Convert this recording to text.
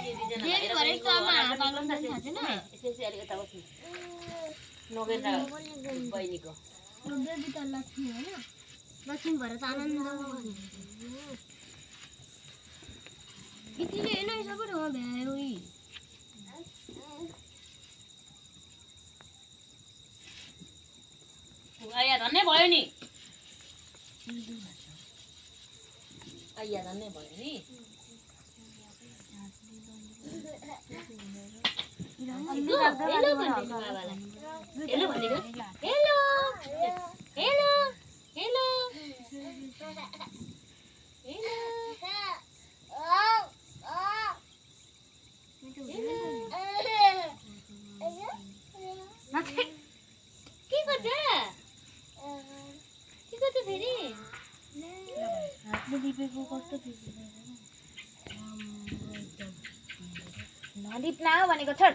देवी भरेको आमा हातमा थाहा छैन यसै अलि यता बस्नु नगेन्द्र बहिनीको देवी त लक्ष्मी हैन लक्ष्मी भएर त आनन्दमा बस्नु इतिले हैन सबै ठाउँमा भ्यायो यी आया धन्ने भयो नि आया धन्ने भयो नि हेलो हेलो भन्दिनु बाबालाई हेलो भन्दिनु हेलो हेलो हेलो के गर्छ फेरि हातले टिपेको कस्तो टिपेको नलिप्ला भनेको छोड